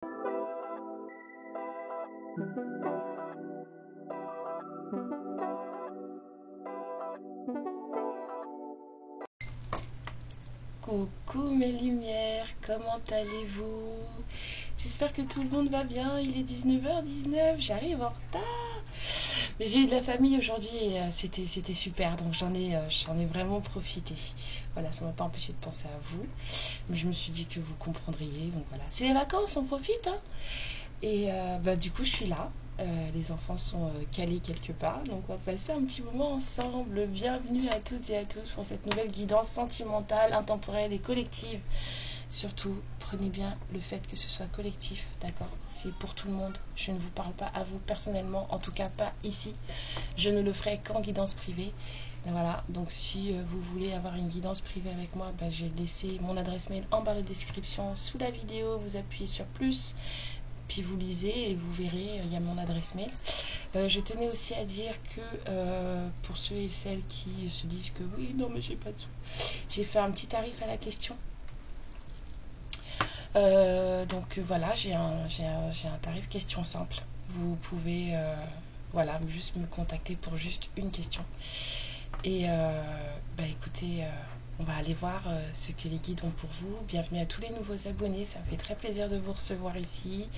Coucou mes lumières, comment allez-vous? J'espère que tout le monde va bien, il est 19h19, j'arrive en retard. Mais j'ai eu de la famille aujourd'hui et c'était super, donc j'en ai vraiment profité. Voilà, ça m'a pas empêché de penser à vous, mais je me suis dit que vous comprendriez, donc voilà. C'est les vacances, on profite, hein. Et du coup je suis là. Les enfants sont calés quelque part, donc on va passer un petit moment ensemble. Bienvenue à toutes et à tous pour cette nouvelle guidance sentimentale, intemporelle et collective. Surtout, prenez bien le fait que ce soit collectif, d'accord? C'est pour tout le monde. Je ne vous parle pas à vous personnellement, en tout cas pas ici. Je ne le ferai qu'en guidance privée. Et voilà, donc si vous voulez avoir une guidance privée avec moi, j'ai laissé mon adresse mail en barre de description sous la vidéo. Vous appuyez sur plus. Puis vous lisez et vous verrez, il y a mon adresse mail. Je tenais aussi à dire que pour ceux et celles qui se disent que oui, non mais j'ai pas de sous, j'ai fait un petit tarif à la question. Donc voilà, j'ai un tarif question simple. Vous pouvez voilà, juste me contacter pour juste une question. Et écoutez, on va aller voir ce que les guides ont pour vous. Bienvenue à tous les nouveaux abonnés, ça me fait très plaisir de vous recevoir ici.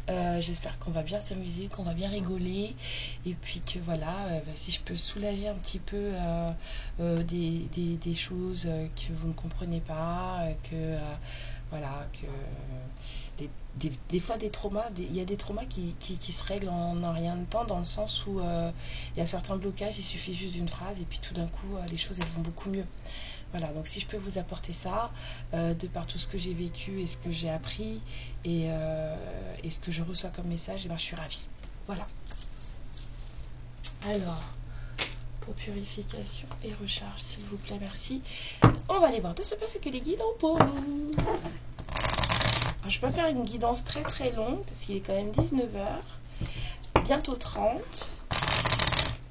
J'espère qu'on va bien s'amuser, qu'on va bien rigoler. Et puis que voilà, si je peux soulager un petit peu des choses que vous ne comprenez pas, voilà, que des fois des traumas, il y a des traumas qui se règlent en un rien de temps, dans le sens où il y a certains blocages, il suffit juste d'une phrase et puis tout d'un coup les choses elles vont beaucoup mieux. Voilà, donc si je peux vous apporter ça, de par tout ce que j'ai vécu et ce que j'ai appris et ce que je reçois comme message, je suis ravie. Voilà. Alors, pour purification et recharge, s'il vous plaît, merci. On va aller voir de ce pas ce que les guides ont pour nous. Alors, je peux faire une guidance très très longue parce qu'il est quand même 19h, bientôt 30,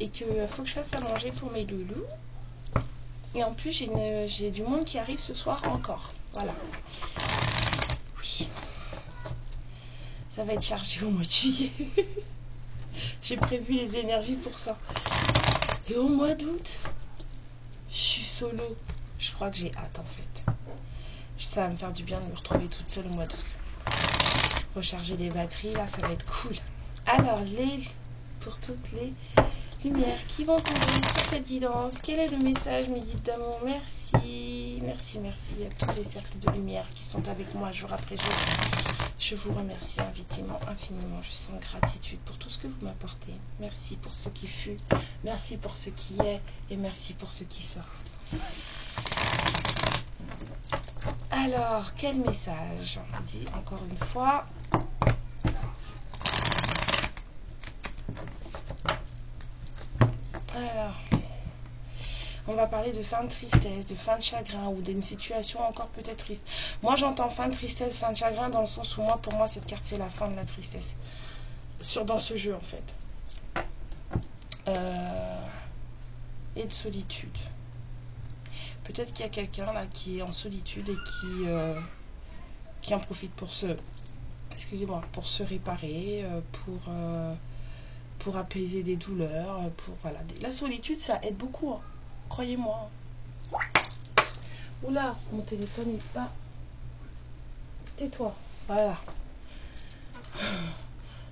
et qu'il faut que je fasse à manger pour mes loulous. Et en plus, j'ai du monde qui arrive ce soir encore. Voilà. Oui. Ça va être chargé au mois de juillet. J'ai prévu les énergies pour ça. Et au mois d'août, je suis solo. Je crois que j'ai hâte en fait. Ça va me faire du bien de me retrouver toute seule au mois d'août. Recharger les batteries, là, ça va être cool. Alors, pour toutes les lumières qui vont tomber sur cette guidance, quel est le message, mes guides d'amour? Merci, merci, merci à tous les cercles de lumière qui sont avec moi jour après jour. Je vous remercie infiniment, infiniment. Je sens gratitude pour tout ce que vous m'apportez. Merci pour ce qui fut, merci pour ce qui est et merci pour ce qui sera. Alors, quel message? On dit encore une fois. Alors, on va parler de fin de tristesse, de fin de chagrin ou d'une situation encore peut-être triste. Moi, j'entends fin de tristesse, fin de chagrin dans le sens où pour moi, cette carte, c'est la fin de la tristesse. Dans ce jeu, en fait. Et de solitude. Peut-être qu'il y a quelqu'un là qui est en solitude et qui en profite pour pour se réparer, pour apaiser des douleurs, voilà. La solitude, ça aide beaucoup, hein. Croyez-moi. Oula, mon téléphone n'est pas... Tais-toi, voilà.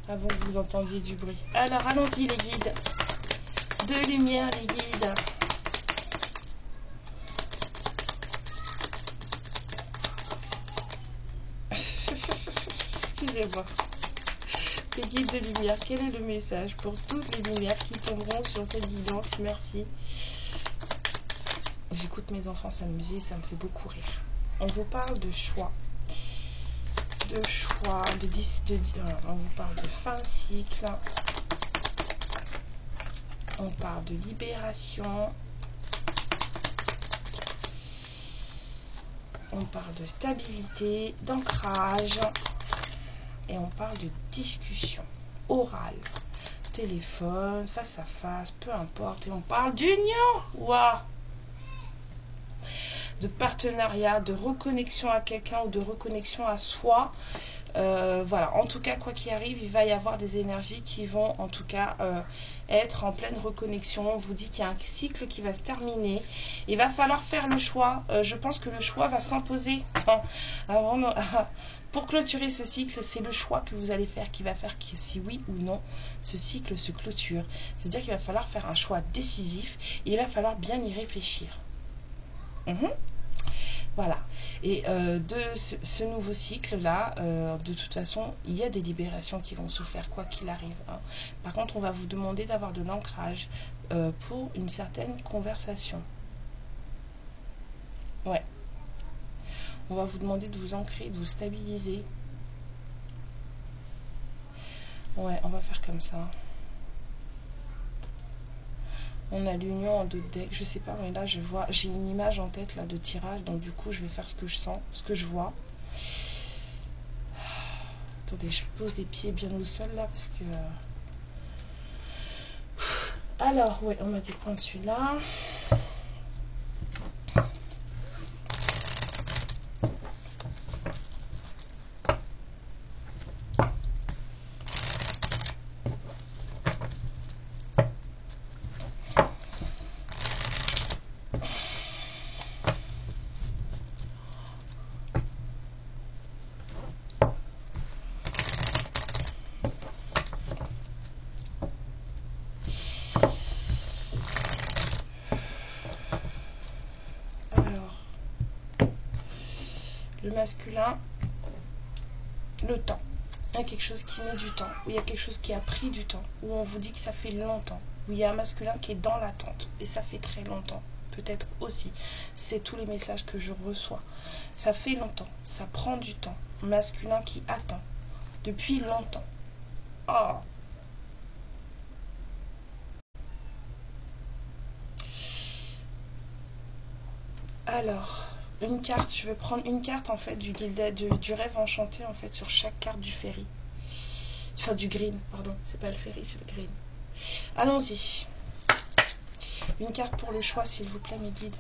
Avant que vous entendiez du bruit. Alors, allons-y les guides. De lumière, les guides. Excusez-moi. Les guides de lumière, quel est le message pour toutes les lumières qui tomberont sur cette guidance? Merci. J'écoute mes enfants s'amuser, ça me fait beaucoup rire. On vous parle de choix. On vous parle de fin de cycle. On parle de libération. On parle de stabilité, d'ancrage. Et on parle de discussion orale, téléphone, face à face, peu importe. Et on parle d'union, waouh, de partenariat, de reconnexion à quelqu'un ou de reconnexion à soi. Voilà, en tout cas, quoi qu'il arrive, il va y avoir des énergies qui vont en tout cas être en pleine reconnexion. On vous dit qu'il y a un cycle qui va se terminer. Il va falloir faire le choix. Je pense que le choix va s'imposer pour clôturer ce cycle. C'est le choix que vous allez faire qui va faire que si oui ou non ce cycle se clôture. C'est-à-dire qu'il va falloir faire un choix décisif et il va falloir bien y réfléchir. Voilà. Et de ce nouveau cycle-là, de toute façon, il y a des libérations qui vont se faire quoi qu'il arrive. Par contre, on va vous demander d'avoir de l'ancrage pour une certaine conversation. Ouais. On va vous demander de vous ancrer, de vous stabiliser. Ouais, on va faire comme ça. On a l'union en 2 decks, je sais pas, mais là je vois, j'ai une image en tête là de tirage, donc du coup je vais faire ce que je sens, ce que je vois. Attendez, je pose les pieds bien au sol là parce que. Alors, ouais, on m'a dit prendre celui-là. Le masculin, le temps. Il y a quelque chose qui met du temps, ou il y a quelque chose qui a pris du temps, où on vous dit que ça fait longtemps, où il y a un masculin qui est dans l'attente, et ça fait très longtemps, peut-être aussi. C'est tous les messages que je reçois. Ça fait longtemps, ça prend du temps. Masculin qui attend, depuis longtemps. Oh! Alors, une carte, je vais prendre une carte en fait du rêve enchanté en fait sur chaque carte du ferry. Enfin du green, pardon, c'est pas le ferry, c'est le green. Allons-y. Une carte pour le choix, s'il vous plaît, mes guides.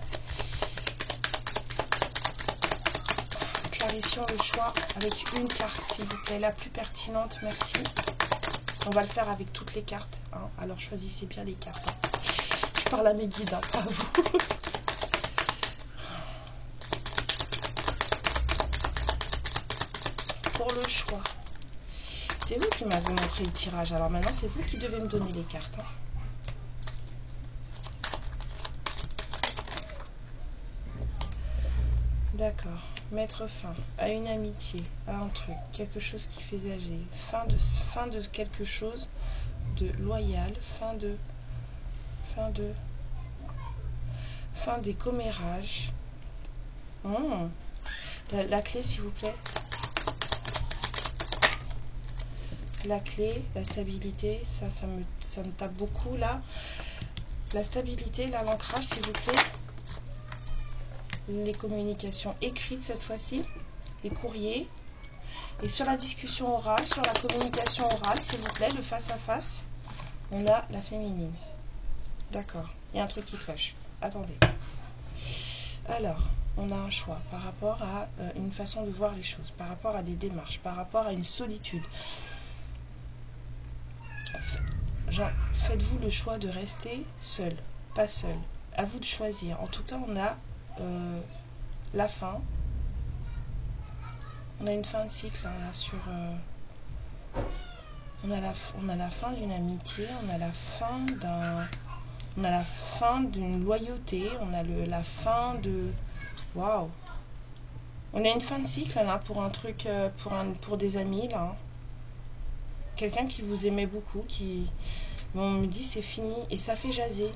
Clarifions le choix avec une carte, s'il vous plaît, la plus pertinente, merci. On va le faire avec toutes les cartes, hein. Alors choisissez bien les cartes. Hein. Je parle à mes guides, hein, pas à vous. Pour le choix. C'est vous qui m'avez montré le tirage. Alors maintenant, c'est vous qui devez me donner les cartes. Hein. D'accord. Mettre fin à une amitié, à un truc, quelque chose qui fait âger. Fin de quelque chose de loyal. Fin des commérages. La clé, s'il vous plaît. La clé, la stabilité, ça me tape beaucoup là. La stabilité, là, l'ancrage, s'il vous plaît. Les communications écrites cette fois-ci, les courriers. Et sur la discussion orale, sur la communication orale, s'il vous plaît, le face-à-face, on a la féminine. D'accord, il y a un truc qui cloche. Attendez. Alors, on a un choix par rapport à une façon de voir les choses, par rapport à des démarches, par rapport à une solitude. Genre, faites-vous le choix de rester seul, pas seul. À vous de choisir. En tout cas, on a la fin. On a une fin de cycle hein, là, sur. On a la fin d'une amitié. On a la fin d'un. On a la fin d'une loyauté. On a la fin de. Waouh. On a une fin de cycle là pour un truc, pour des amis là. Hein. Quelqu'un qui vous aimait beaucoup, qui. On me dit c'est fini et ça fait jaser.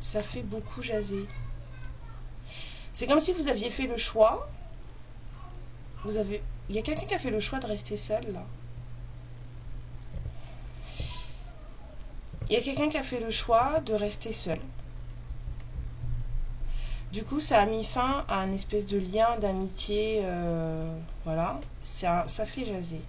Ça fait beaucoup jaser. C'est comme si vous aviez fait le choix. Il y a quelqu'un qui a fait le choix de rester seul là. Il y a quelqu'un qui a fait le choix de rester seul. Du coup, ça a mis fin à un espèce de lien d'amitié. Voilà. Ça fait jaser.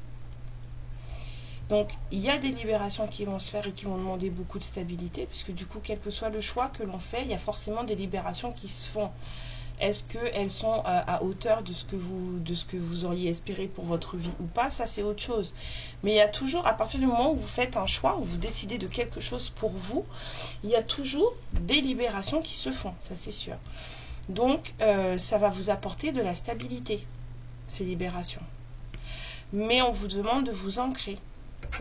Donc, il y a des libérations qui vont se faire et qui vont demander beaucoup de stabilité, puisque du coup, quel que soit le choix que l'on fait, il y a forcément des libérations qui se font. Est-ce qu'elles sont à hauteur de ce que vous auriez espéré pour votre vie ou pas? Ça, c'est autre chose. Mais il y a toujours, à partir du moment où vous faites un choix, où vous décidez de quelque chose pour vous, il y a toujours des libérations qui se font, ça c'est sûr. Donc, ça va vous apporter de la stabilité, ces libérations. Mais on vous demande de vous ancrer.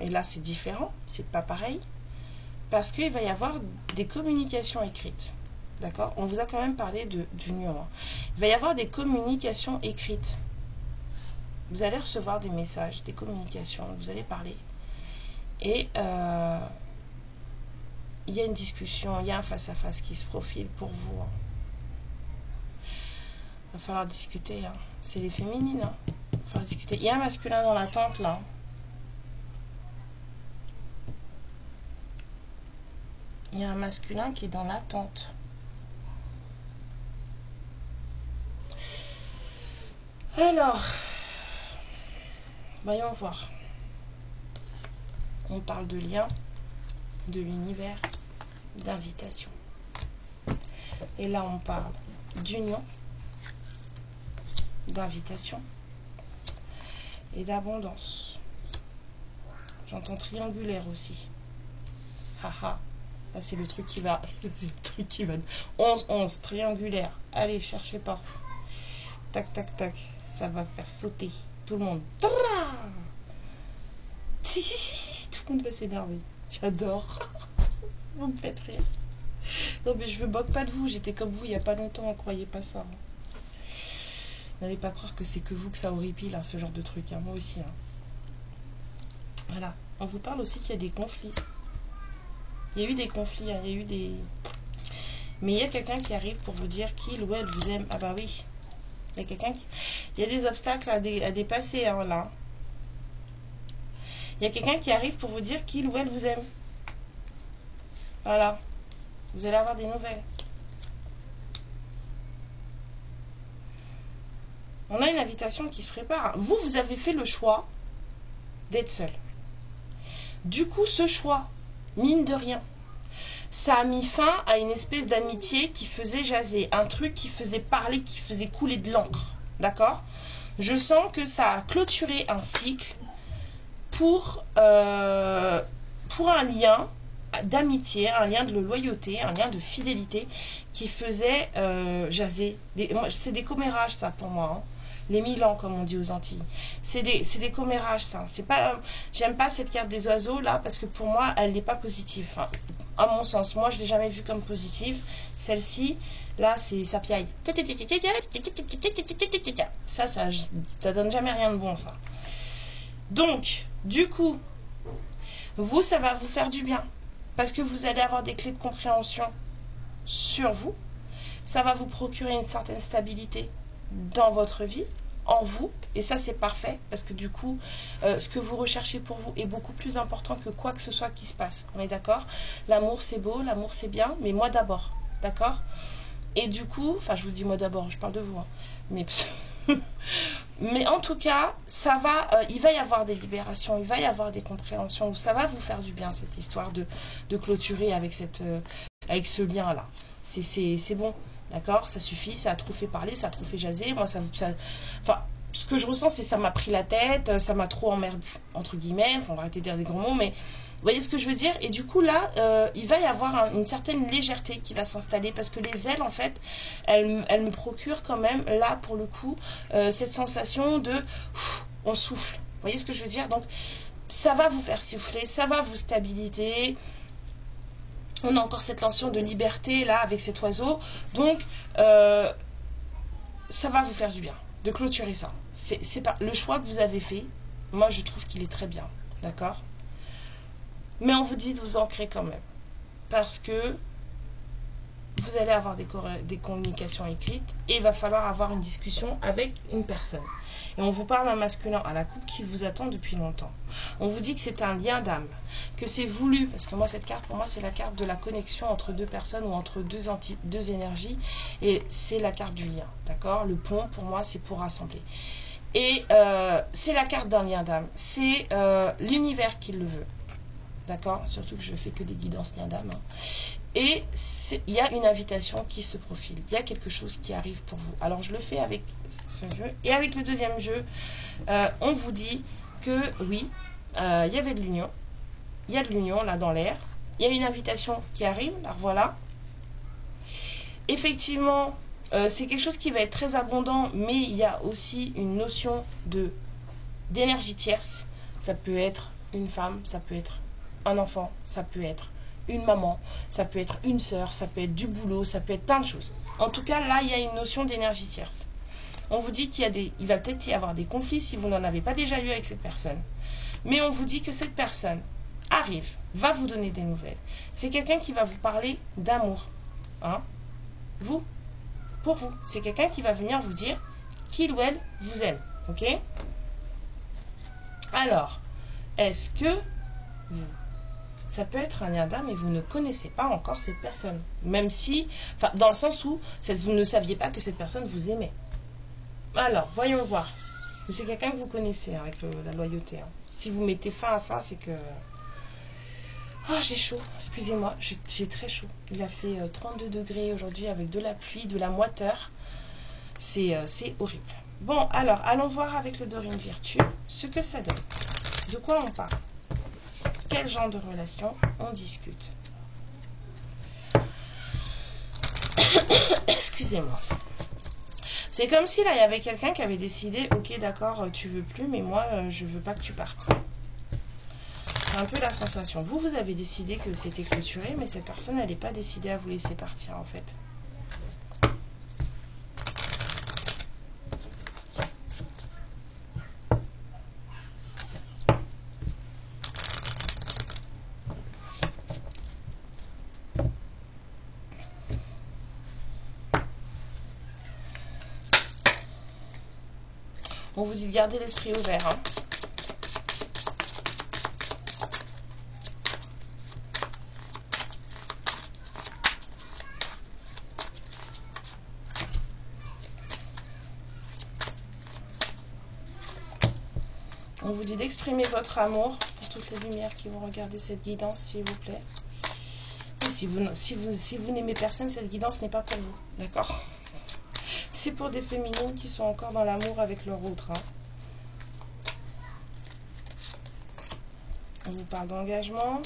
Et là, c'est différent, c'est pas pareil, parce qu'il va y avoir des communications écrites. D'accord? On vous a quand même parlé d'union. Il va y avoir des communications écrites. Vous allez recevoir des messages, des communications, vous allez parler. Et il y a une discussion, il y a un face-à-face qui se profile pour vous. Il va falloir discuter. C'est les féminines. Il va falloir discuter. Il y a un masculin dans l'attente là. Il y a un masculin qui est dans l'attente. Alors, voyons voir. On parle de lien, de l'univers, d'invitation. Et là, on parle d'union, d'invitation et d'abondance. J'entends triangulaire aussi. Haha. Là, c'est le truc qui va. C'est le truc qui va. 11, 11, triangulaire. Allez, cherchez pas. Tac, tac, tac. Ça va faire sauter tout le monde. Si, si, si, si, tout le monde va s'énerver. J'adore. Vous me faites rire. Non, mais je me moque pas de vous. J'étais comme vous il n'y a pas longtemps. Ne croyez pas ça. N'allez pas croire que c'est que vous que ça horripile, ce genre de truc. Moi aussi. Voilà. On vous parle aussi qu'il y a des conflits. Il y a eu des conflits. Il y a eu des... Mais il y a quelqu'un qui arrive pour vous dire qu'il ou elle vous aime. Ah bah oui. Il y a quelqu'un qui... Il y a des obstacles à dépasser, là. Il y a quelqu'un qui arrive pour vous dire qu'il ou elle vous aime. Voilà. Vous allez avoir des nouvelles. On a une invitation qui se prépare. Vous, vous avez fait le choix d'être seul. Du coup, ce choix, mine de rien, ça a mis fin à une espèce d'amitié qui faisait jaser, un truc qui faisait parler, qui faisait couler de l'encre. D'accord? Je sens que ça a clôturé un cycle pour un lien d'amitié, un lien de loyauté, un lien de fidélité qui faisait jaser. C'est des commérages, ça, pour moi. Les 1000 ans, comme on dit aux Antilles. C'est des commérages, ça. C'est pas, j'aime pas cette carte des oiseaux, là, parce que pour moi, elle n'est pas positive. À mon sens, moi, je ne l'ai jamais vue comme positive. Celle-ci, là, ça piaille. Ça donne jamais rien de bon, ça. Donc, du coup, vous, ça va vous faire du bien. Parce que vous allez avoir des clés de compréhension sur vous. Ça va vous procurer une certaine stabilité dans votre vie, en vous, et ça c'est parfait, parce que du coup, ce que vous recherchez pour vous est beaucoup plus important que quoi que ce soit qui se passe, on est d'accord? L'amour c'est beau, l'amour c'est bien, mais moi d'abord, d'accord? Et du coup, enfin je vous dis moi d'abord, je parle de vous, mais mais en tout cas, ça va, il va y avoir des libérations, il va y avoir des compréhensions, ça va vous faire du bien cette histoire de clôturer avec ce lien là, c'est bon. D'accord, ça suffit, ça a trop fait parler, ça a trop fait jaser. Moi, enfin, ce que je ressens, c'est ça m'a pris la tête, ça m'a trop emmerdé, entre guillemets. Enfin, on va arrêter de dire des gros mots, mais vous voyez ce que je veux dire? Et du coup, là, il va y avoir une certaine légèreté qui va s'installer parce que les ailes, en fait, elles me procurent quand même, là, pour le coup, cette sensation de on souffle. Vous voyez ce que je veux dire? Donc, ça va vous faire souffler, ça va vous stabiliser. On a encore cette notion de liberté là avec cet oiseau, donc ça va vous faire du bien de clôturer ça. C'est pas le choix que vous avez fait. Moi, je trouve qu'il est très bien, d'accord. Mais on vous dit de vous ancrer quand même, parce que vous allez avoir des communications écrites et il va falloir avoir une discussion avec une personne. Et on vous parle d'un masculin à la coupe qui vous attend depuis longtemps. On vous dit que c'est un lien d'âme, que c'est voulu, parce que moi cette carte, pour moi c'est la carte de la connexion entre deux personnes ou entre deux énergies, et c'est la carte du lien, d'accord? Le pont, pour moi, c'est pour rassembler. Et c'est la carte d'un lien d'âme, c'est l'univers qui le veut, d'accord? Surtout que je fais que des guidances Niandam. Hein. Et il y a une invitation qui se profile. Il y a quelque chose qui arrive pour vous. Alors, je le fais avec ce jeu. Et avec le deuxième jeu, on vous dit que oui, il y avait de l'union. Il y a de l'union là dans l'air. Il y a une invitation qui arrive. Alors voilà. Effectivement, c'est quelque chose qui va être très abondant, mais il y a aussi une notion d'énergie tierce. Ça peut être une femme, ça peut être un enfant, ça peut être une maman, ça peut être une sœur, ça peut être du boulot, ça peut être plein de choses. En tout cas, là, il y a une notion d'énergie tierce. On vous dit il va peut-être y avoir des conflits si vous n'en avez pas déjà eu avec cette personne. Mais on vous dit que cette personne arrive, va vous donner des nouvelles. C'est quelqu'un qui va vous parler d'amour. Hein? Vous, pour vous. C'est quelqu'un qui va venir vous dire qu'il ou elle vous aime. Ok? Alors, est-ce que vous... Ça peut être un Niandam mais vous ne connaissez pas encore cette personne. Même si... Enfin, dans le sens où vous ne saviez pas que cette personne vous aimait. Alors, voyons voir. C'est quelqu'un que vous connaissez avec la loyauté. Hein. Si vous mettez fin à ça, c'est que... Ah, j'ai chaud. Excusez-moi, j'ai très chaud. Il a fait 32 degrés aujourd'hui avec de la pluie, de la moiteur. C'est horrible. Bon, alors, allons voir avec le Dorine Virtue ce que ça donne. De quoi on parle? Quel genre de relation on discute? Excusez-moi. C'est comme si là, il y avait quelqu'un qui avait décidé, ok, d'accord, tu veux plus, mais moi, je veux pas que tu partes. C'est un peu la sensation. Vous avez décidé que c'était clôturé, mais cette personne, elle n'est pas décidée à vous laisser partir, en fait. On vous dit de garder l'esprit ouvert. Hein. On vous dit d'exprimer votre amour pour toutes les lumières qui vont regarder cette guidance, s'il vous plaît. Et si vous n'aimez personne, cette guidance n'est pas pour vous. D'accord ? C'est pour des féminines qui sont encore dans l'amour avec leur autre. Hein. On vous parle d'engagement.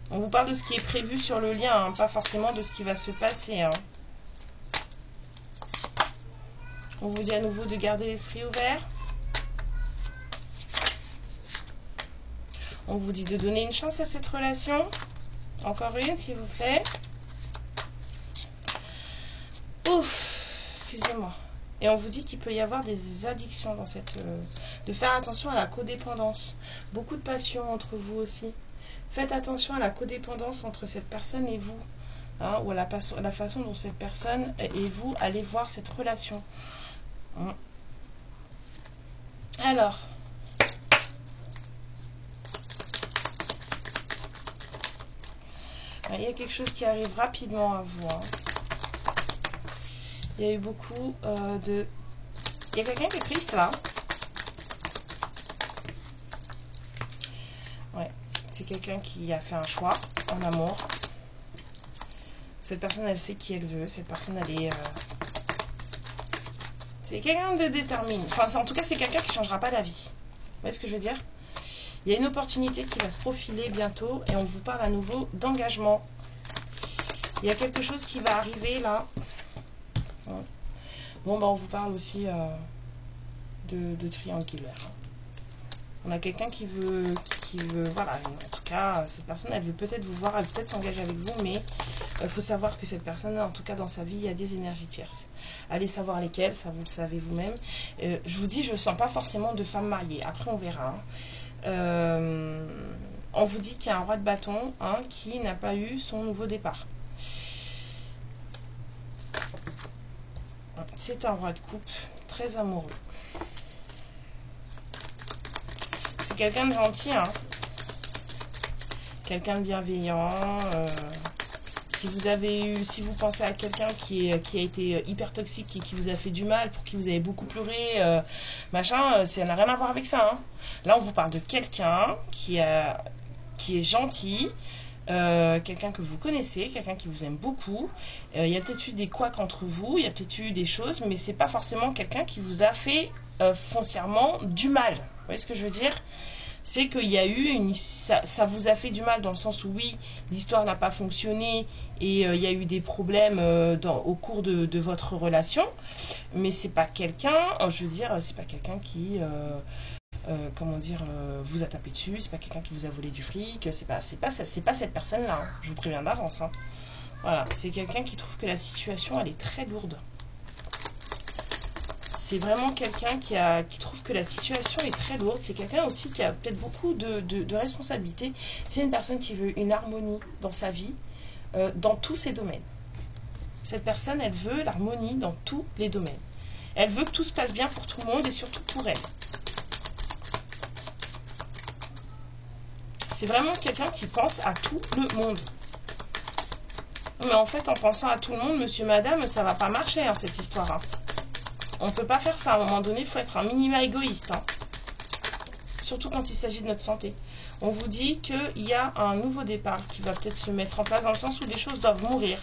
On vous parle de ce qui est prévu sur le lien, hein, pas forcément de ce qui va se passer. Hein. On vous dit à nouveau de garder l'esprit ouvert. On vous dit de donner une chance à cette relation. Encore une, s'il vous plaît. Ouf, excusez-moi. Et on vous dit qu'il peut y avoir des addictions dans cette... de faire attention à la codépendance. Beaucoup de passion entre vous aussi. Faites attention à la codépendance entre cette personne et vous. Hein, ou à la façon dont cette personne et vous allez voir cette relation. Hein. Alors... il y a quelque chose qui arrive rapidement à vous. Hein. Il y a eu beaucoup de... Il y a quelqu'un qui est triste là. Ouais. C'est quelqu'un qui a fait un choix en amour. Cette personne, elle sait qui elle veut. Cette personne, elle est... C'est quelqu'un de déterminé. Enfin, en tout cas, c'est quelqu'un qui ne changera pas d'avis. Vous voyez ce que je veux dire? Il y a une opportunité qui va se profiler bientôt et on vous parle à nouveau d'engagement. Il y a quelque chose qui va arriver là. Bon, bah on vous parle aussi de triangulaire. On a quelqu'un qui veut, voilà, en tout cas, cette personne, elle veut peut-être vous voir, elle veut peut-être s'engager avec vous, mais il faut savoir que cette personne, en tout cas dans sa vie, il y a des énergies tierces. Allez savoir lesquelles, ça vous le savez vous-même. Je vous dis, je ne sens pas forcément de femme mariée. Après, on verra. Hein. On vous dit qu'il y a un roi de bâton hein, qui n'a pas eu son nouveau départ. C'est un roi de coupe, très amoureux. C'est quelqu'un de gentil, hein. Quelqu'un de bienveillant. si vous pensez à quelqu'un qui a été hyper toxique et qui vous a fait du mal, pour qui vous avez beaucoup pleuré, machin, ça n'a rien à voir avec ça. Hein. Là, on vous parle de quelqu'un qui est gentil, quelqu'un que vous connaissez, quelqu'un qui vous aime beaucoup. Il y a peut-être eu des couacs entre vous, il y a peut-être eu des choses, mais c'est pas forcément quelqu'un qui vous a fait foncièrement du mal. Vous voyez ce que je veux dire? C'est qu'il y a eu ça vous a fait du mal dans le sens où oui, l'histoire n'a pas fonctionné et il y a eu des problèmes au cours de votre relation, mais c'est pas quelqu'un, je veux dire, c'est pas quelqu'un qui vous a tapé dessus, c'est pas quelqu'un qui vous a volé du fric, c'est pas cette personne-là, hein. Je vous préviens d'avance. Hein. Voilà, c'est quelqu'un qui trouve que la situation elle est très lourde. C'est vraiment quelqu'un qui trouve que la situation est très lourde. C'est quelqu'un aussi qui a peut-être beaucoup de responsabilités. C'est une personne qui veut une harmonie dans sa vie, dans tous ses domaines. Cette personne, elle veut l'harmonie dans tous les domaines. Elle veut que tout se passe bien pour tout le monde et surtout pour elle. C'est vraiment quelqu'un qui pense à tout le monde. Mais en fait, en pensant à tout le monde, monsieur, madame, ça va pas marcher, hein, cette histoire. Hein. On ne peut pas faire ça. À un moment donné, il faut être un minimum égoïste. Hein. Surtout quand il s'agit de notre santé. On vous dit qu'il y a un nouveau départ qui va peut-être se mettre en place dans le sens où les choses doivent mourir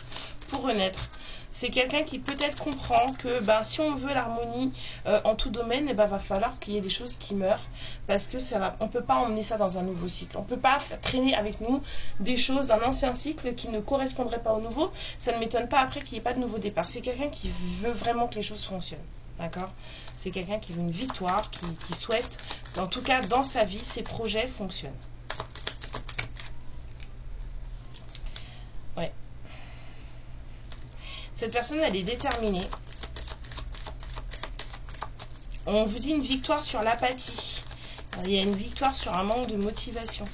pour renaître. C'est quelqu'un qui peut-être comprend que si on veut l'harmonie en tout domaine, va falloir qu'il y ait des choses qui meurent. Parce que on ne peut pas emmener ça dans un nouveau cycle. On ne peut pas traîner avec nous des choses d'un ancien cycle qui ne correspondraient pas au nouveau. Ça ne m'étonne pas après qu'il n'y ait pas de nouveau départ. C'est quelqu'un qui veut vraiment que les choses fonctionnent. D'accord? C'est quelqu'un qui veut une victoire, qui souhaite, en tout cas dans sa vie, ses projets fonctionnent. Ouais. Cette personne, elle est déterminée. On vous dit une victoire sur l'apathie. Il y a une victoire sur un manque de motivation.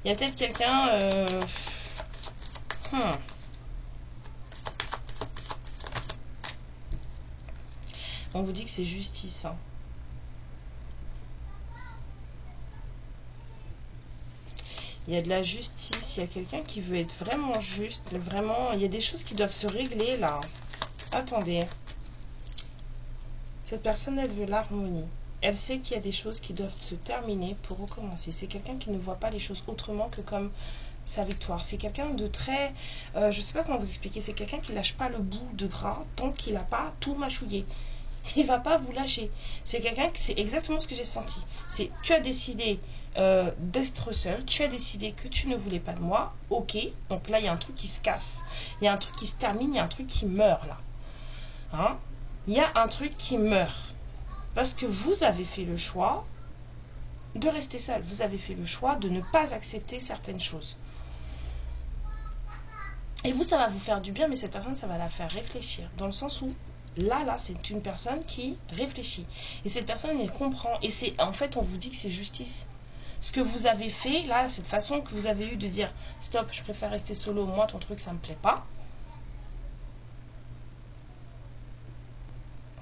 Il y a peut-être quelqu'un... On vous dit que c'est justice. Hein. Il y a de la justice. Il y a quelqu'un qui veut être vraiment juste. Vraiment, il y a des choses qui doivent se régler là. Attendez. Cette personne, elle veut l'harmonie. Elle sait qu'il y a des choses qui doivent se terminer pour recommencer. C'est quelqu'un qui ne voit pas les choses autrement que comme sa victoire. C'est quelqu'un de très... je ne sais pas comment vous expliquer. C'est quelqu'un qui ne lâche pas le bout de gras tant qu'il n'a pas tout mâchouillé. Il ne va pas vous lâcher. C'est quelqu'un qui... C'est exactement ce que j'ai senti. C'est tu as décidé d'être seul. Tu as décidé que tu ne voulais pas de moi. Ok. Donc là, il y a un truc qui se casse. Il y a un truc qui se termine. Il y a un truc qui meurt là. Hein? Il y a un truc qui meurt. Parce que vous avez fait le choix de rester seul. Vous avez fait le choix de ne pas accepter certaines choses. Et vous, ça va vous faire du bien, mais cette personne, ça va la faire réfléchir. Dans le sens où, là, c'est une personne qui réfléchit. Et cette personne, elle comprend. Et c'est, en fait, on vous dit que c'est justice. Ce que vous avez fait, là, cette façon que vous avez eue de dire « Stop, je préfère rester solo, moi, ton truc, ça me plaît pas. »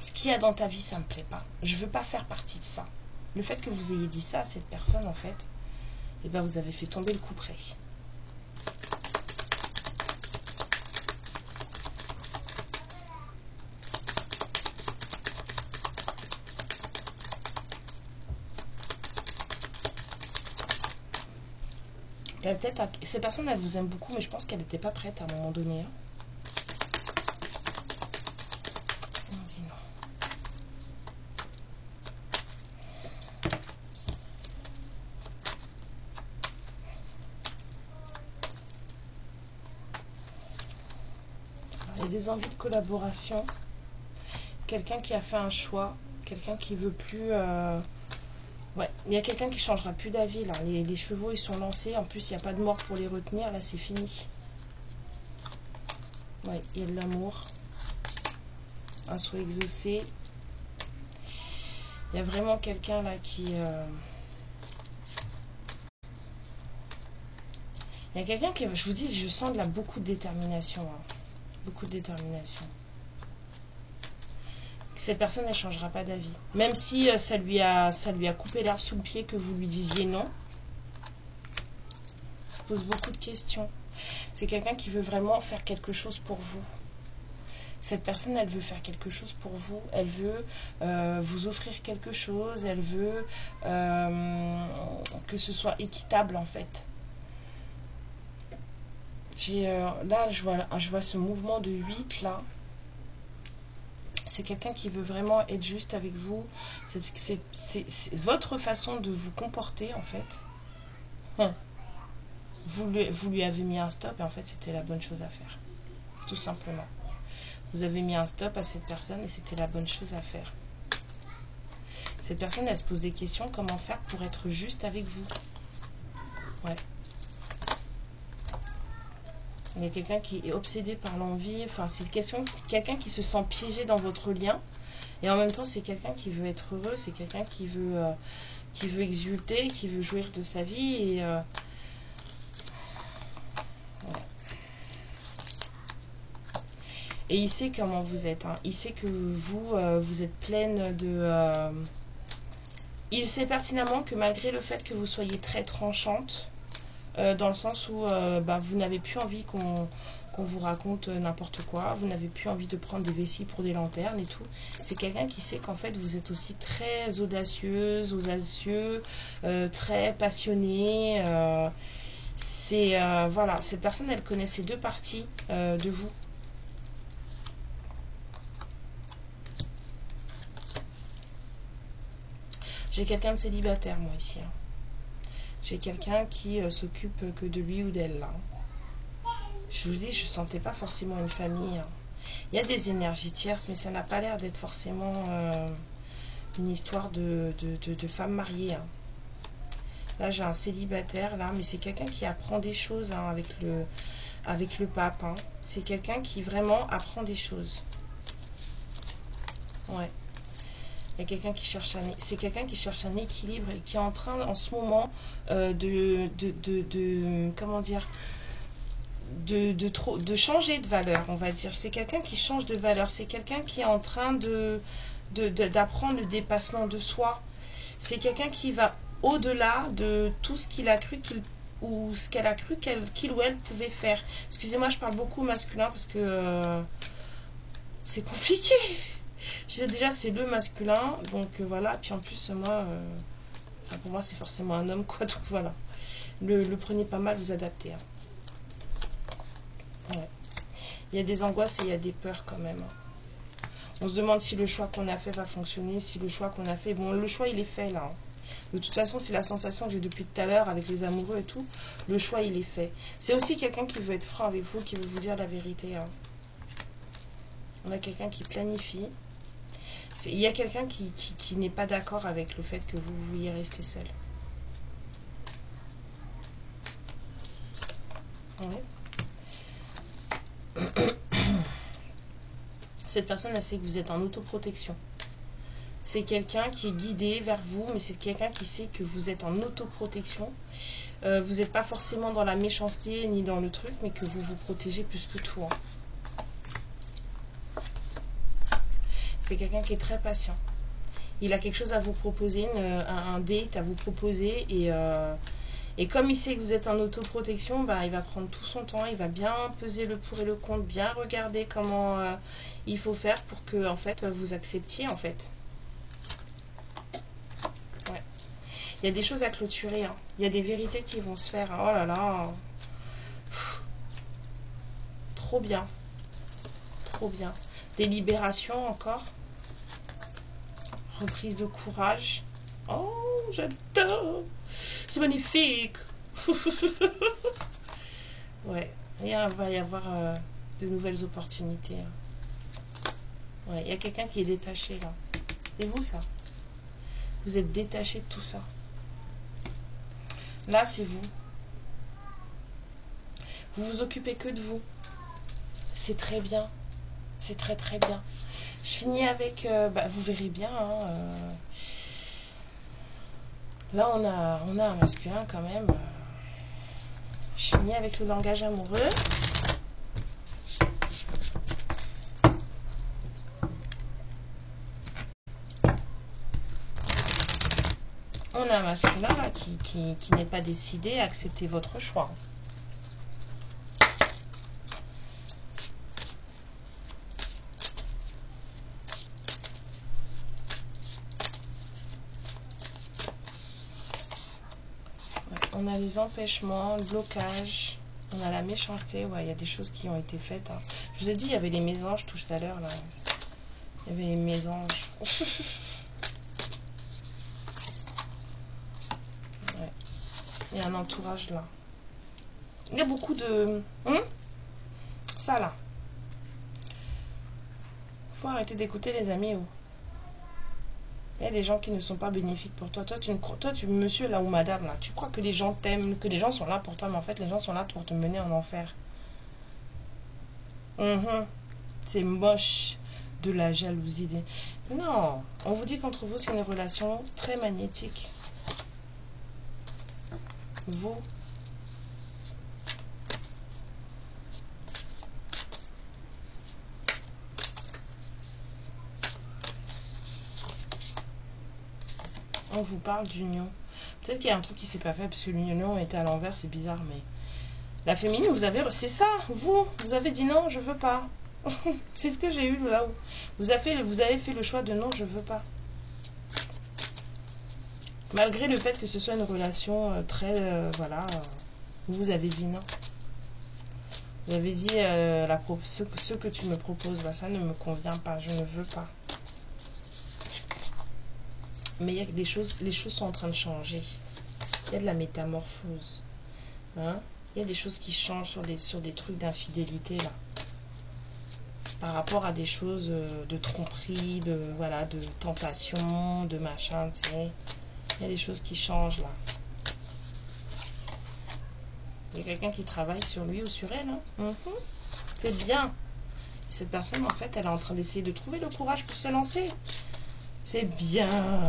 Ce qu'il y a dans ta vie, ça me plaît pas. Je veux pas faire partie de ça. Le fait que vous ayez dit ça à cette personne, en fait, eh ben, vous avez fait tomber le couperet. Peut-être ces personnes, elles vous aiment beaucoup, mais je pense qu'elle n'était pas prête à un moment donné. Hein. On dit non. Il y a des envies de collaboration. Quelqu'un qui a fait un choix. Quelqu'un qui veut plus... Ouais, il y a quelqu'un qui changera plus d'avis là. Les chevaux ils sont lancés. En plus, il n'y a pas de mort pour les retenir. Là, c'est fini. Ouais, il y a de l'amour. Un souhait exaucé. Il y a vraiment quelqu'un là qui... Il y a quelqu'un qui... Je vous dis, je sens beaucoup de détermination. Hein. Beaucoup de détermination. Cette personne, elle ne changera pas d'avis. Même si ça lui a coupé l'herbe sous le pied que vous lui disiez non. Ça pose beaucoup de questions. C'est quelqu'un qui veut vraiment faire quelque chose pour vous. Cette personne, elle veut faire quelque chose pour vous. Elle veut vous offrir quelque chose. Elle veut que ce soit équitable, en fait. Là, je vois ce mouvement de 8, là. C'est quelqu'un qui veut vraiment être juste avec vous. C'est votre façon de vous comporter, en fait. Vous lui avez mis un stop et en fait, c'était la bonne chose à faire. Tout simplement. Vous avez mis un stop à cette personne et c'était la bonne chose à faire. Cette personne, elle se pose des questions. Comment faire pour être juste avec vous? Ouais. Il y a quelqu'un qui est obsédé par l'envie. Enfin, c'est quelqu'un qui se sent piégé dans votre lien. Et en même temps, c'est quelqu'un qui veut être heureux. C'est quelqu'un qui veut exulter, qui veut jouir de sa vie. Et ouais. Et il sait comment vous êtes. Hein. Il sait que vous êtes pleine de... Il sait pertinemment que malgré le fait que vous soyez très tranchante, dans le sens où vous n'avez plus envie qu'on vous raconte n'importe quoi, vous n'avez plus envie de prendre des vessies pour des lanternes et tout. C'est quelqu'un qui sait qu'en fait vous êtes aussi très audacieux, très passionné. Voilà, cette personne, elle connaît ces deux parties de vous. J'ai quelqu'un de célibataire, moi, ici. Hein. J'ai quelqu'un qui s'occupe que de lui ou d'elle, là. Je vous dis, je ne sentais pas forcément une famille. Hein. Il y a des énergies tierces, mais ça n'a pas l'air d'être forcément une histoire de femme mariée. Hein. Là, j'ai un célibataire, là, mais c'est quelqu'un qui apprend des choses hein, avec le pape. Hein. C'est quelqu'un qui vraiment apprend des choses. Ouais. Il y a quelqu'un qui cherche c'est quelqu'un qui cherche un équilibre et qui est en train en ce moment comment dire, de changer de valeur, on va dire. C'est quelqu'un qui change de valeur. C'est quelqu'un qui est en train d'apprendre le dépassement de soi. C'est quelqu'un qui va au-delà de tout ce qu'il a cru ou ce qu'elle a cru qu'il ou elle pouvait faire. Excusez-moi, je parle beaucoup au masculin parce que c'est compliqué. Déjà, c'est le masculin, donc voilà. Puis en plus, moi, pour moi, c'est forcément un homme, quoi. Donc voilà. Le prenez pas mal, vous adaptez. Hein. Ouais. Il y a des angoisses et il y a des peurs quand même. Hein. On se demande si le choix qu'on a fait va fonctionner, si le choix qu'on a fait... Bon, le choix, il est fait, là. Hein. De toute façon, c'est la sensation que j'ai depuis tout à l'heure avec les amoureux et tout. Le choix, il est fait. C'est aussi quelqu'un qui veut être franc avec vous, qui veut vous dire la vérité. Hein. On a quelqu'un qui planifie. Il y a quelqu'un qui n'est pas d'accord avec le fait que vous vouliez rester seul. Ouais. Cette personne, elle sait que vous êtes en autoprotection. C'est quelqu'un qui est guidé vers vous, mais c'est quelqu'un qui sait que vous êtes en autoprotection. Vous n'êtes pas forcément dans la méchanceté ni dans le truc, mais que vous vous protégez plus que tout. Hein. C'est quelqu'un qui est très patient. Il a quelque chose à vous proposer, un date à vous proposer. Et comme il sait que vous êtes en autoprotection, il va prendre tout son temps. Il va bien peser le pour et le contre, bien regarder comment il faut faire pour que en fait, vous acceptiez. En fait. Ouais. Il y a des choses à clôturer. Hein. Il y a des vérités qui vont se faire. Hein. Oh là là. Trop bien. Trop bien. Des libérations encore. Reprise de courage. Oh, j'adore. C'est magnifique. Ouais, il va y avoir de nouvelles opportunités. Hein. Ouais, il y a quelqu'un qui est détaché là. Et vous, ça? Vous êtes détaché de tout ça. Là, c'est vous. Vous vous occupez que de vous. C'est très bien. C'est très très bien. Je finis avec... vous verrez bien. Hein, là, on a un masculin quand même. Je finis avec le langage amoureux. On a un masculin là, qui n'est pas décidé à accepter votre choix. On a les empêchements, le blocage. On a la méchanceté. Ouais, il y a des choses qui ont été faites. Hein. Je vous ai dit, il y avait les mésanges tout à l'heure, là. Il y avait les mésanges. Ouais. Il y a un entourage, là. Il y a beaucoup de... ça, là. Faut arrêter d'écouter les amis. Oh. Il y a des gens qui ne sont pas bénéfiques pour toi. Toi, tu monsieur là ou madame là, tu crois que les gens t'aiment, que les gens sont là pour toi, mais en fait, les gens sont là pour te mener en enfer. C'est moche de la jalousie. Non, on vous dit qu'entre vous, c'est une relation très magnétique. Vous. On vous parle d'union. Peut-être qu'il y a un truc qui s'est pas fait parce que l'union était à l'envers, c'est bizarre, mais la féminine, vous avez, c'est ça, vous avez dit non, je veux pas. C'est ce que j'ai eu là où vous avez fait le choix de non, je veux pas. Malgré le fait que ce soit une relation très, voilà, vous avez dit non. Vous avez dit ce que tu me proposes là, ça ne me convient pas, je ne veux pas. Mais il y a des choses, les choses sont en train de changer. Il y a de la métamorphose. Hein? Il y a des choses qui changent sur des trucs d'infidélité là. Par rapport à des choses de tromperie, voilà, de tentation, de machin, tu sais. Il y a des choses qui changent là. Il y a quelqu'un qui travaille sur lui ou sur elle. Hein? C'est bien. Cette personne, en fait, elle est en train d'essayer de trouver le courage pour se lancer. C'est bien.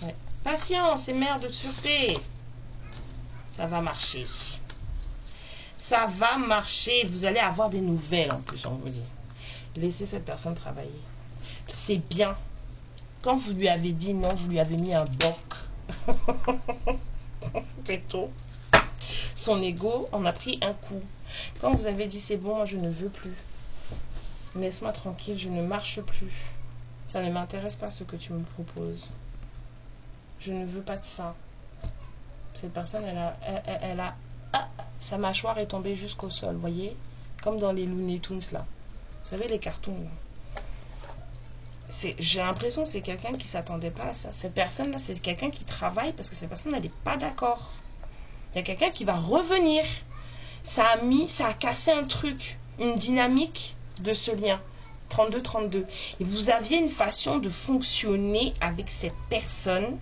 Ouais. Patience et mère de sûreté. Ça va marcher. Ça va marcher. Vous allez avoir des nouvelles en plus, on vous dit. Laissez cette personne travailler. C'est bien. Quand vous lui avez dit non, vous lui avez mis un boc. C'est tout. Son ego en a pris un coup. Quand vous avez dit c'est bon, moi je ne veux plus. Laisse-moi tranquille, je ne marche plus. Ça ne m'intéresse pas ce que tu me proposes. Je ne veux pas de ça. Cette personne, elle a sa mâchoire est tombée jusqu'au sol, voyez? Comme dans les Looney Tunes là. Vous savez les cartoons là. J'ai l'impression que c'est quelqu'un qui ne s'attendait pas à ça. Cette personne là, c'est quelqu'un qui travaille parce que cette personne, elle n'est pas d'accord. Il y a quelqu'un qui va revenir. Ça a cassé un truc, une dynamique de ce lien. 32-32. Et vous aviez une façon de fonctionner avec cette personne.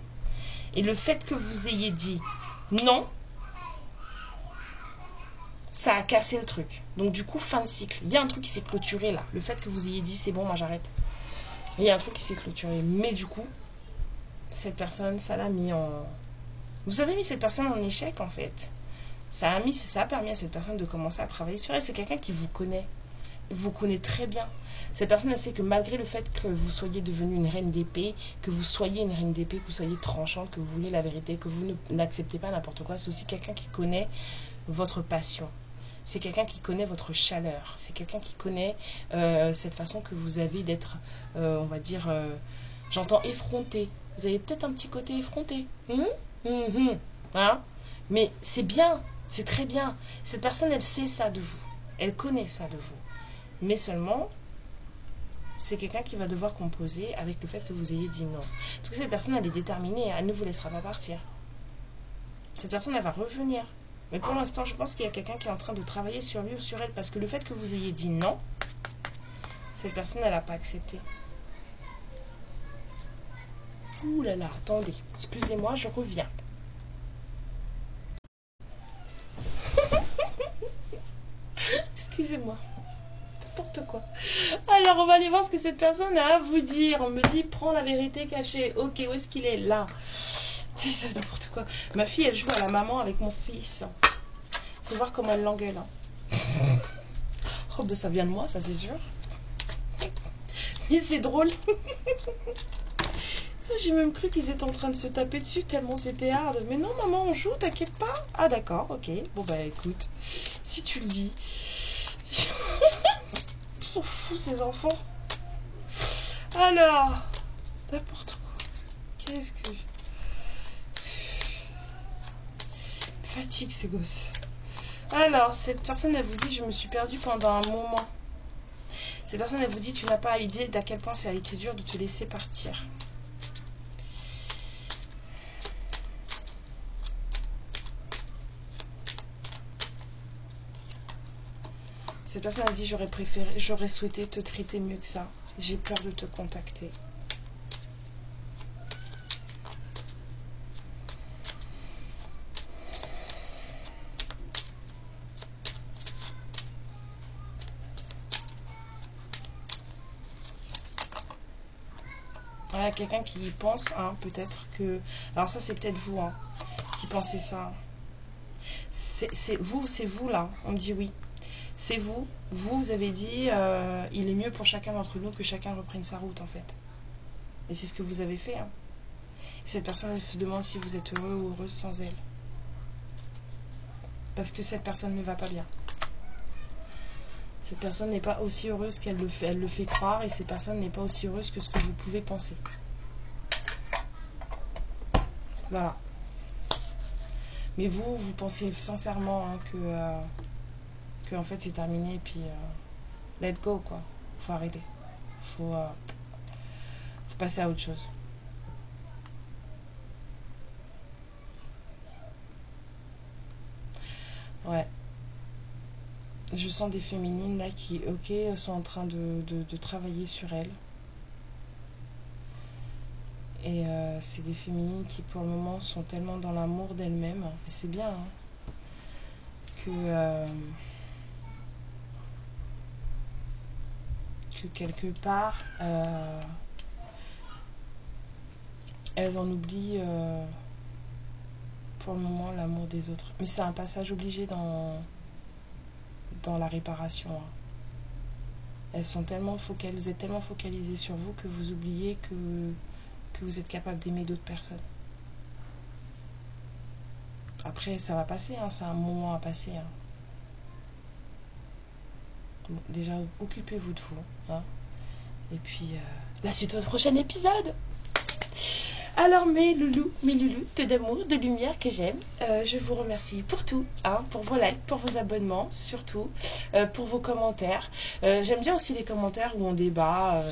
Et le fait que vous ayez dit non, ça a cassé le truc. Donc du coup, fin de cycle. Il y a un truc qui s'est clôturé là. Le fait que vous ayez dit c'est bon, moi j'arrête. Il y a un truc qui s'est clôturé. Mais du coup, cette personne, ça l'a mis en... Vous avez mis cette personne en échec en fait. Ça a permis à cette personne de commencer à travailler sur elle. C'est quelqu'un qui vous connaît. Vous connaît très bien. Cette personne, elle sait que malgré le fait que vous soyez devenue une reine d'épée, que vous soyez une reine d'épée, que vous soyez tranchante, que vous voulez la vérité, que vous n'acceptez pas n'importe quoi, c'est aussi quelqu'un qui connaît votre passion. C'est quelqu'un qui connaît votre chaleur. C'est quelqu'un qui connaît cette façon que vous avez d'être, on va dire, j'entends effronté. Vous avez peut-être un petit côté effronté. Hein? Mais c'est bien, c'est très bien. Cette personne, elle sait ça de vous. Elle connaît ça de vous. Mais seulement, c'est quelqu'un qui va devoir composer avec le fait que vous ayez dit non. Parce que cette personne, elle est déterminée, elle ne vous laissera pas partir. Cette personne, elle va revenir. Mais pour l'instant, je pense qu'il y a quelqu'un qui est en train de travailler sur lui ou sur elle, parce que le fait que vous ayez dit non, cette personne, elle n'a pas accepté. Ouh là là, attendez, excusez-moi, je reviens. Excusez-moi. N'importe quoi. Alors, on va aller voir ce que cette personne a à vous dire. On me dit, prends la vérité cachée. Ok, où est-ce qu'il est? Là. C'est n'importe quoi. Ma fille, elle joue à la maman avec mon fils. Faut voir comment elle l'engueule. Oh, ben ça vient de moi, ça c'est sûr. Mais c'est drôle. J'ai même cru qu'ils étaient en train de se taper dessus tellement c'était hard. Mais non, maman, on joue, t'inquiète pas. Ah, d'accord, ok. Bon, bah écoute, si tu le dis. Ils sont fous, ces enfants. Alors, n'importe quoi. Qu'est-ce que... fatigue ces gosses. Alors, cette personne, elle vous dit, je me suis perdue pendant un moment. Cette personne, elle vous dit, tu n'as pas idée d'à quel point ça a été dur de te laisser partir. Cette personne a dit, j'aurais souhaité te traiter mieux que ça. J'ai peur de te contacter. Voilà, quelqu'un qui pense, hein, peut-être que... Alors ça, c'est peut-être vous, hein, qui pensez ça. C'est vous là. On me dit oui. C'est vous. Vous avez dit, il est mieux pour chacun d'entre nous que chacun reprenne sa route, en fait. Et c'est ce que vous avez fait. Hein. Et cette personne, elle se demande si vous êtes heureux ou heureuse sans elle. Parce que cette personne ne va pas bien. Cette personne n'est pas aussi heureuse qu'elle le fait. Elle le fait croire, et cette personne n'est pas aussi heureuse que ce que vous pouvez penser. Voilà. Mais vous pensez sincèrement, hein, que en fait c'est terminé, et puis let go, quoi. Faut arrêter. Faut passer à autre chose. Ouais. Je sens des féminines là qui, ok, sont en train de travailler sur elles. Et c'est des féminines qui pour le moment sont tellement dans l'amour d'elles-mêmes. Et c'est bien, hein, que quelque part elles en oublient pour le moment l'amour des autres. Mais c'est un passage obligé dans la réparation. Hein. Elles sont tellement vous êtes tellement focalisés sur vous que vous oubliez que vous êtes capable d'aimer d'autres personnes. Après, ça va passer, hein, c'est un moment à passer. Hein. Bon, déjà, occupez-vous de vous. Hein. Et puis, la suite au prochain épisode. Alors mes loulous d'amour, de lumière que j'aime, je vous remercie pour tout, hein, pour vos likes, pour vos abonnements, surtout, pour vos commentaires. J'aime bien aussi les commentaires où on débat,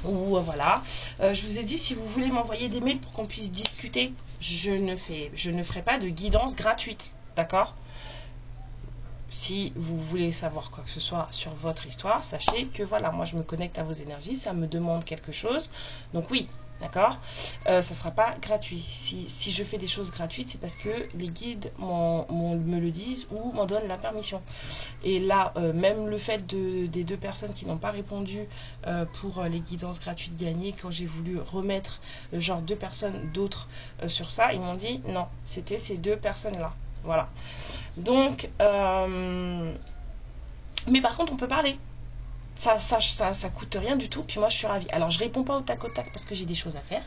voilà. Je vous ai dit, si vous voulez m'envoyer des mails pour qu'on puisse discuter, je ne ferai pas de guidance gratuite, d'accord ? Si vous voulez savoir quoi que ce soit sur votre histoire, sachez que voilà, moi je me connecte à vos énergies, ça me demande quelque chose, donc oui, d'accord, ça ne sera pas gratuit. Si je fais des choses gratuites, c'est parce que les guides me le disent ou m'en donnent la permission. Et là, même le fait des deux personnes qui n'ont pas répondu pour les guidances gratuites gagnées, quand j'ai voulu remettre genre 2 personnes d'autres sur ça, ils m'ont dit non, c'était ces 2 personnes-là. Voilà. Donc, mais par contre, on peut parler. Ça coûte rien du tout, puis moi je suis ravie. Alors je réponds pas au tac parce que j'ai des choses à faire,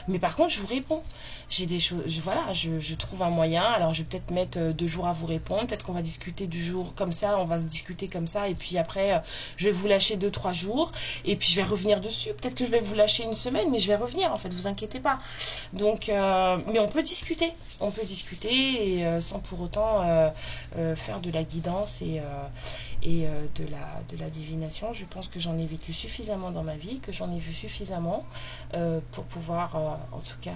mais par contre je vous réponds. J'ai des choses, voilà, je trouve un moyen. Alors je vais peut-être mettre 2 jours à vous répondre, peut-être qu'on va discuter du jour comme ça, on va se discuter comme ça, et puis après je vais vous lâcher 2-3 jours, et puis je vais revenir dessus. Peut-être que je vais vous lâcher une semaine, mais je vais revenir en fait, vous inquiétez pas. Donc, mais on peut discuter et sans pour autant faire de la guidance et de la divination. Je pense que j'en ai vécu suffisamment dans ma vie, que j'en ai vu suffisamment pour pouvoir en tout cas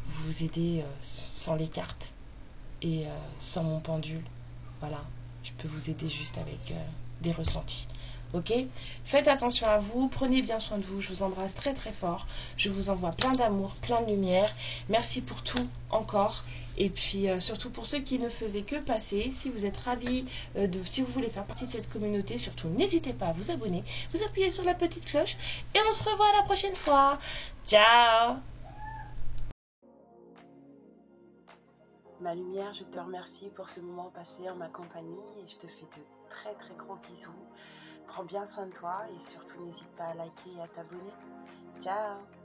vous aider sans les cartes et sans mon pendule. Voilà, je peux vous aider juste avec des ressentis. Ok, faites attention à vous, prenez bien soin de vous, je vous embrasse très très fort, je vous envoie plein d'amour, plein de lumière, merci pour tout encore. Et puis surtout pour ceux qui ne faisaient que passer, si vous êtes ravis, si vous voulez faire partie de cette communauté, surtout n'hésitez pas à vous abonner, vous appuyez sur la petite cloche et on se revoit la prochaine fois. Ciao. Ma lumière, je te remercie pour ce moment passé en ma compagnie et je te fais de très très gros bisous. Prends bien soin de toi et surtout n'hésite pas à liker et à t'abonner. Ciao.